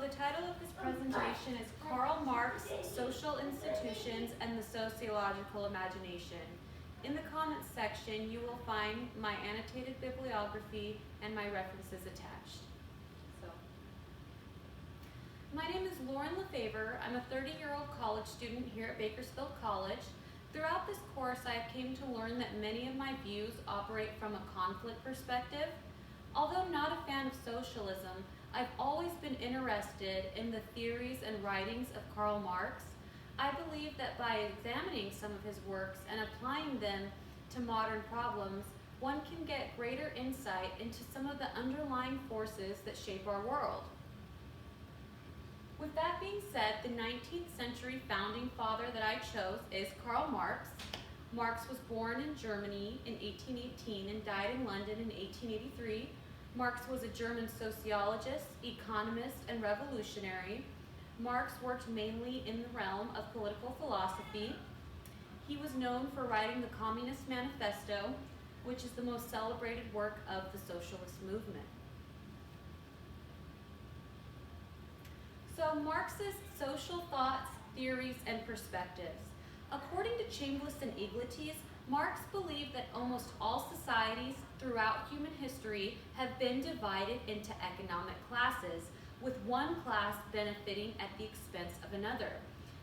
the title of this presentation is Karl Marx, Social Institutions and the Sociological Imagination. In the comments section, you will find my annotated bibliography and my references attached. My name is Lauren Lefevre. I'm a 30-year-old college student here at Bakersfield College. Throughout this course, I have came to learn that many of my views operate from a conflict perspective. Although not a fan of socialism, I've always been interested in the theories and writings of Karl Marx. I believe that by examining some of his works and applying them to modern problems, one can get greater insight into some of the underlying forces that shape our world. With that being said, the 19th century founding father that I chose is Karl Marx. Marx was born in Germany in 1818 and died in London in 1883. Marx was a German sociologist, economist, and revolutionary. Marx worked mainly in the realm of political philosophy. He was known for writing the Communist Manifesto, which is the most celebrated work of the socialist movement. So Marx's social thoughts, theories, and perspectives. According to Chambliss and Iglesias, Marx believed that almost all societies throughout human history have been divided into economic classes, with one class benefiting at the expense of another.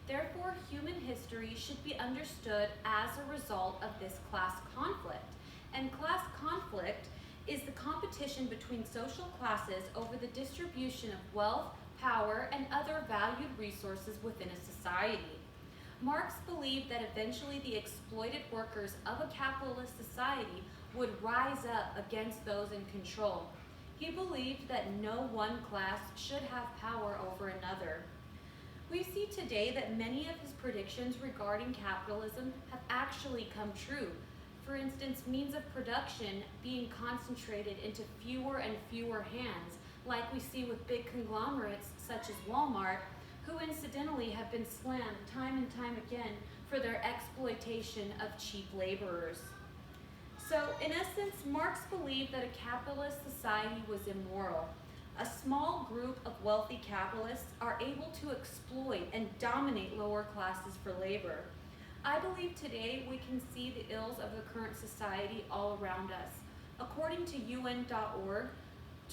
Therefore, human history should be understood as a result of this class conflict. And class conflict is the competition between social classes over the distribution of wealth, power, and other valued resources within a society. Marx believed that eventually the exploited workers of a capitalist society would rise up against those in control. He believed that no one class should have power over another. We see today that many of his predictions regarding capitalism have actually come true. For instance, means of production being concentrated into fewer and fewer hands, like we see with big conglomerates such as Walmart, who incidentally have been slammed time and time again for their exploitation of cheap laborers. So in essence, Marx believed that a capitalist society was immoral. A small group of wealthy capitalists are able to exploit and dominate lower classes for labor. I believe today we can see the ills of the current society all around us. According to UN.org,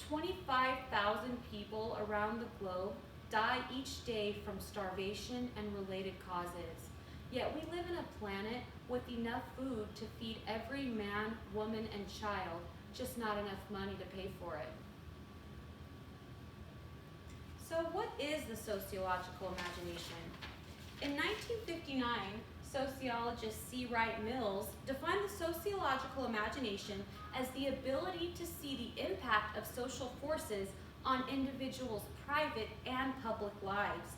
25,000 people around the globe die each day from starvation and related causes. Yet we live in a planet with enough food to feed every man, woman, and child, just not enough money to pay for it. So what is the sociological imagination? In 1959, sociologist C. Wright Mills defined the sociological imagination as the ability to see the impact of social forces on individuals' private and public lives.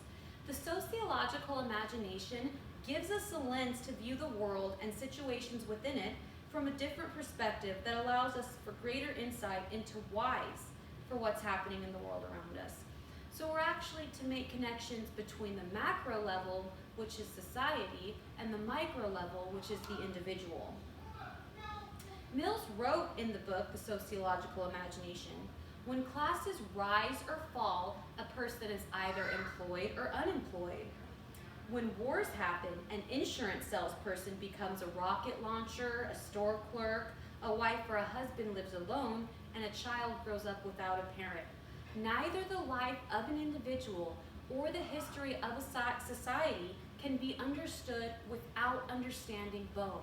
The sociological imagination gives us a lens to view the world and situations within it from a different perspective that allows us for greater insight into whys for what's happening in the world around us. So we're actually to make connections between the macro level, which is society, and the micro level, which is the individual. Mills wrote in the book, The Sociological Imagination, when classes rise or fall, a person is either employed or unemployed. When wars happen, an insurance salesperson becomes a rocket launcher, a store clerk, a wife or a husband lives alone, and a child grows up without a parent. Neither the life of an individual or the history of a society can be understood without understanding both.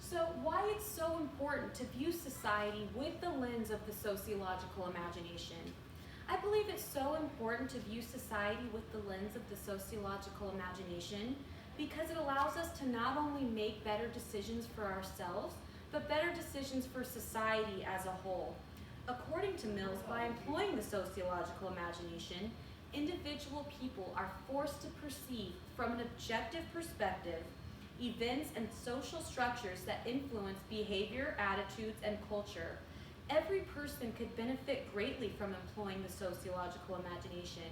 So why it's so important to view society with the lens of the sociological imagination? I believe it's so important to view society with the lens of the sociological imagination because it allows us to not only make better decisions for ourselves, but better decisions for society as a whole. According to Mills, by employing the sociological imagination, individual people are forced to perceive from an objective perspective events and social structures that influence behavior, attitudes, and culture. Every person could benefit greatly from employing the sociological imagination.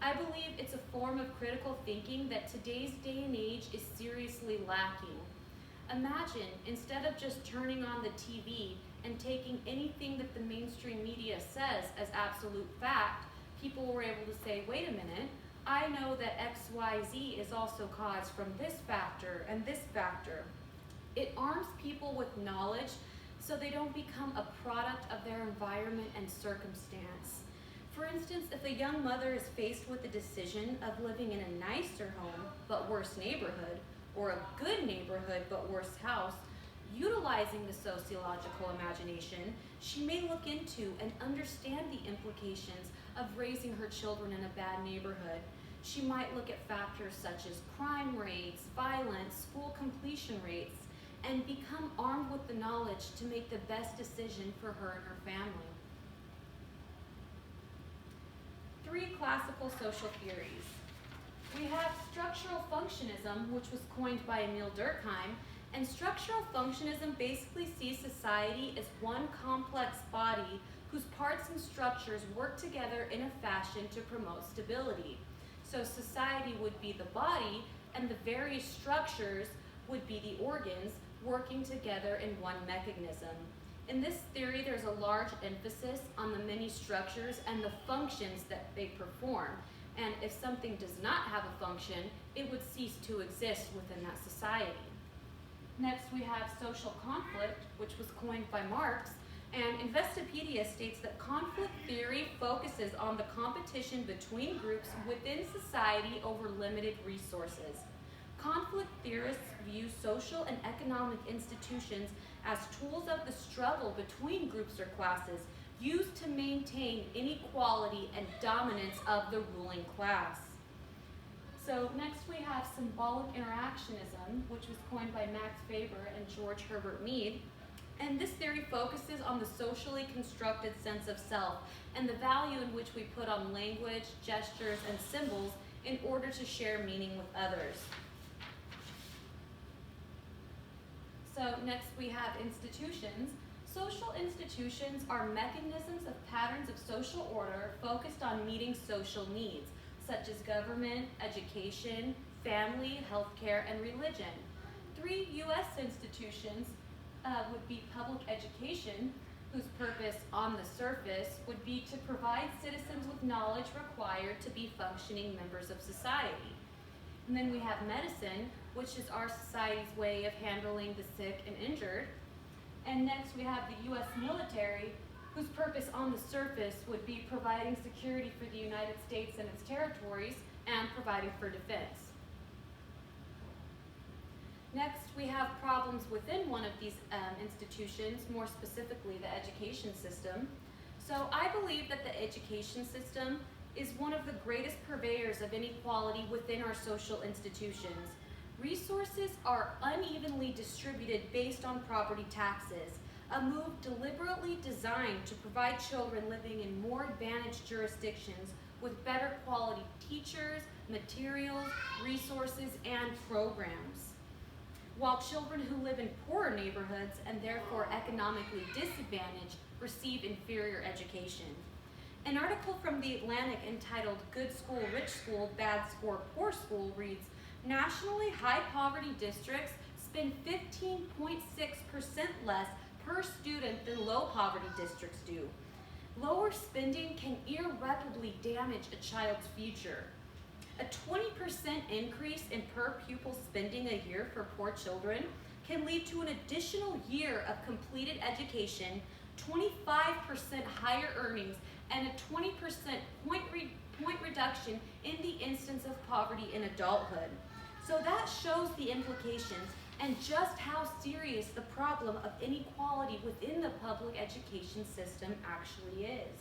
I believe it's a form of critical thinking that today's day and age is seriously lacking. Imagine, instead of just turning on the TV and taking anything that the mainstream media says as absolute fact, people were able to say, wait a minute, I know that XYZ is also caused from this factor and this factor. It arms people with knowledge so they don't become a product of their environment and circumstance. For instance, if a young mother is faced with the decision of living in a nicer home but worse neighborhood, or a good neighborhood but worse house, utilizing the sociological imagination, she may look into and understand the implications of raising her children in a bad neighborhood. She might look at factors such as crime rates, violence, school completion rates, and become armed with the knowledge to make the best decision for her and her family. 3 classical social theories. We have structural functionism, which was coined by Emile Durkheim, and structural functionism basically sees society as one complex body whose parts and structures work together in a fashion to promote stability. So society would be the body, and the various structures would be the organs working together in one mechanism. In this theory, there's a large emphasis on the many structures and the functions that they perform. And if something does not have a function, it would cease to exist within that society. Next, we have social conflict, which was coined by Marx, and Investopedia states that conflict theory focuses on the competition between groups within society over limited resources. Conflict theorists view social and economic institutions as tools of the struggle between groups or classes used to maintain inequality and dominance of the ruling class. So next we have symbolic interactionism, which was coined by Max Weber and George Herbert Mead. And this theory focuses on the socially constructed sense of self and the value in which we put on language, gestures, and symbols in order to share meaning with others. So next we have institutions. Social institutions are mechanisms of patterns of social order focused on meeting social needs, such as government, education, family, healthcare, and religion. 3 U.S. institutions would be public education, whose purpose on the surface would be to provide citizens with knowledge required to be functioning members of society. And then we have medicine, which is our society's way of handling the sick and injured. And next we have the U.S. military, whose purpose on the surface would be providing security for the United States and its territories and providing for defense. Next, we have problems within one of these institutions, more specifically the education system. So I believe that the education system is one of the greatest purveyors of inequality within our social institutions. Resources are unevenly distributed based on property taxes, a move deliberately designed to provide children living in more advantaged jurisdictions with better quality teachers, materials, resources, and programs. While children who live in poorer neighborhoods and therefore economically disadvantaged receive inferior education. An article from The Atlantic entitled "Good School, Rich School, Bad Score, Poor School" reads, nationally, high poverty districts spend 15.6% less per student than low poverty districts do. Lower spending can irreparably damage a child's future. A 20% increase in per pupil spending a year for poor children can lead to an additional year of completed education, 25% higher earnings, and a 20% point reduction in the instance of poverty in adulthood. So that shows the implications and just how serious the problem of inequality within the public education system actually is.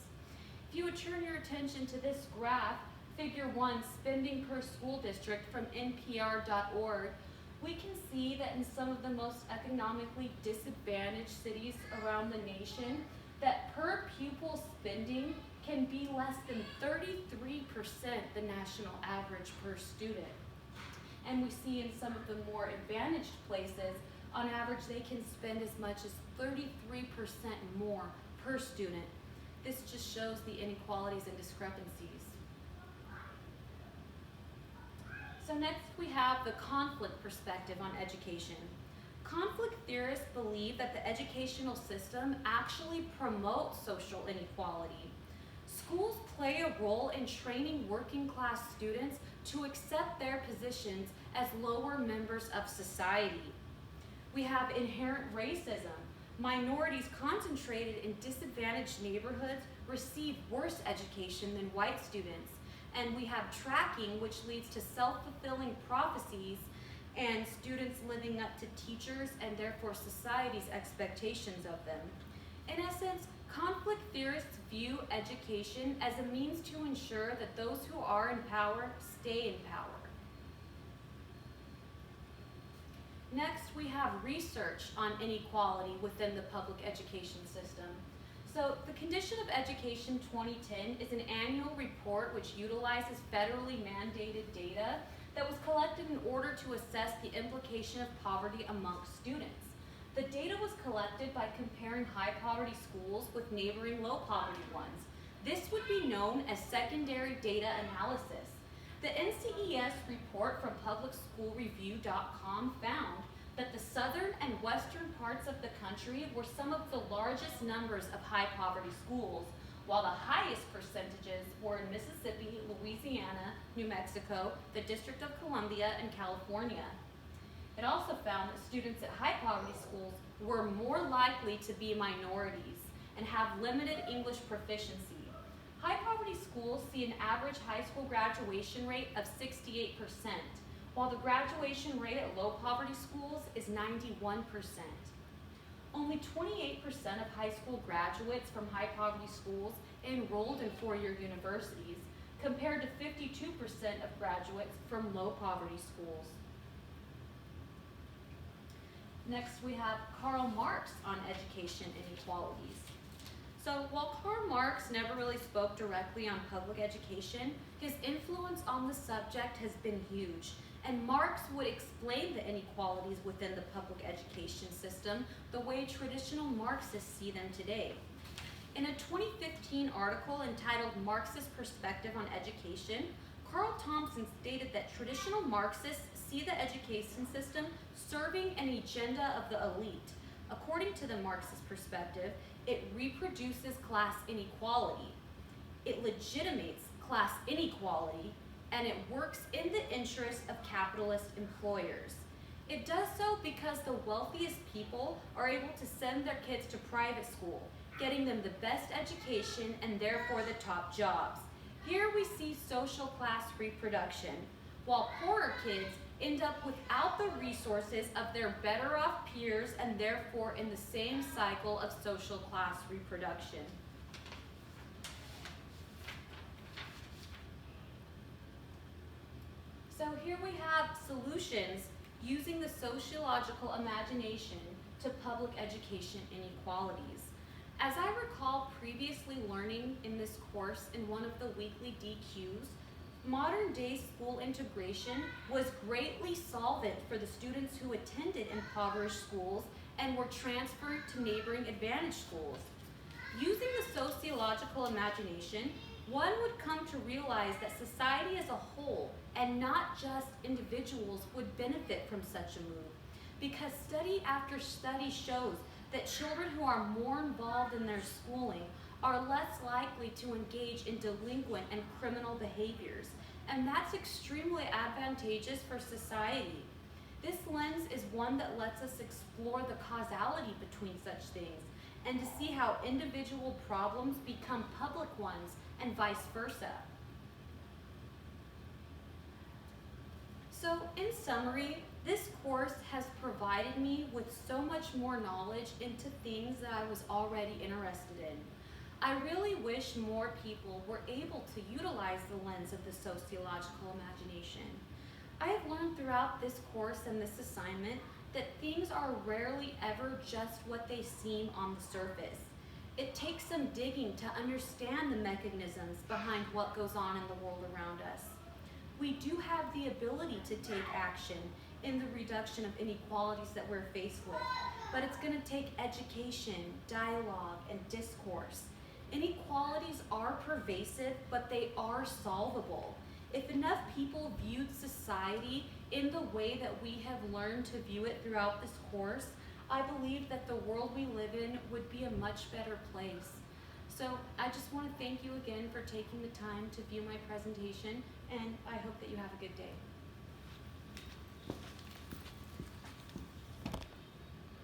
If you would turn your attention to this graph, Figure 1, spending per school district from NPR.org, we can see that in some of the most economically disadvantaged cities around the nation, that per pupil spending can be less than 33% the national average per student. And we see in some of the more advantaged places, on average, they can spend as much as 33% more per student. This just shows the inequalities and discrepancies. So next we have the conflict perspective on education. Conflict theorists believe that the educational system actually promotes social inequality. Schools play a role in training working class students to accept their positions as lower members of society. We have inherent racism. Minorities concentrated in disadvantaged neighborhoods receive worse education than white students. And we have tracking, which leads to self-fulfilling prophecies and students living up to teachers and therefore society's expectations of them. In essence, conflict theorists view education as a means to ensure that those who are in power stay in power. Next, we have research on inequality within the public education system. So, the Condition of Education 2010 is an annual report which utilizes federally mandated data that was collected in order to assess the implication of poverty amongst students. The data was collected by comparing high poverty schools with neighboring low poverty ones. This would be known as secondary data analysis. The NCES report from publicschoolreview.com found that the southern and western parts of the country were some of the largest numbers of high poverty schools, while the highest percentages were in Mississippi, Louisiana, New Mexico, the District of Columbia, and California. It also found that students at high poverty schools were more likely to be minorities and have limited English proficiency. High poverty schools see an average high school graduation rate of 68%, while the graduation rate at low poverty schools is 91%. Only 28% of high school graduates from high poverty schools enrolled in four-year universities, compared to 52% of graduates from low poverty schools. Next, we have Karl Marx on education inequalities. So while Karl Marx never really spoke directly on public education, his influence on the subject has been huge. And Marx would explain the inequalities within the public education system the way traditional Marxists see them today. In a 2015 article entitled Marxist Perspective on Education, Carl Thompson stated that traditional Marxists see the education system serving an agenda of the elite. According to the Marxist perspective, it reproduces class inequality, it legitimates class inequality, and it works in the interest of capitalist employers. It does so because the wealthiest people are able to send their kids to private school, getting them the best education and therefore the top jobs. Here we see social class reproduction, while poorer kids end up without the resources of their better off peers and therefore in the same cycle of social class reproduction. So here we have solutions using the sociological imagination to public education inequalities. As I recall previously learning in this course in one of the weekly DQs, modern day school integration was greatly solvent for the students who attended impoverished schools and were transferred to neighboring advantaged schools. Using the sociological imagination, one would come to realize that society as a whole and not just individuals would benefit from such a move, because study after study shows that children who are more involved in their schooling are less likely to engage in delinquent and criminal behaviors, and that's extremely advantageous for society. This lens is one that lets us explore the causality between such things and to see how individual problems become public ones and vice versa. So, in summary, this course has provided me with so much more knowledge into things that I was already interested in. I really wish more people were able to utilize the lens of the sociological imagination. I have learned throughout this course and this assignment that things are rarely ever just what they seem on the surface. It takes some digging to understand the mechanisms behind what goes on in the world around us. We do have the ability to take action in the reduction of inequalities that we're faced with, but it's going to take education, dialogue, and discourse. Inequalities are pervasive, but they are solvable. If enough people viewed society in the way that we have learned to view it throughout this course, I believe that the world we live in would be a much better place. So I just want to thank you again for taking the time to view my presentation, and I hope that you have a good day.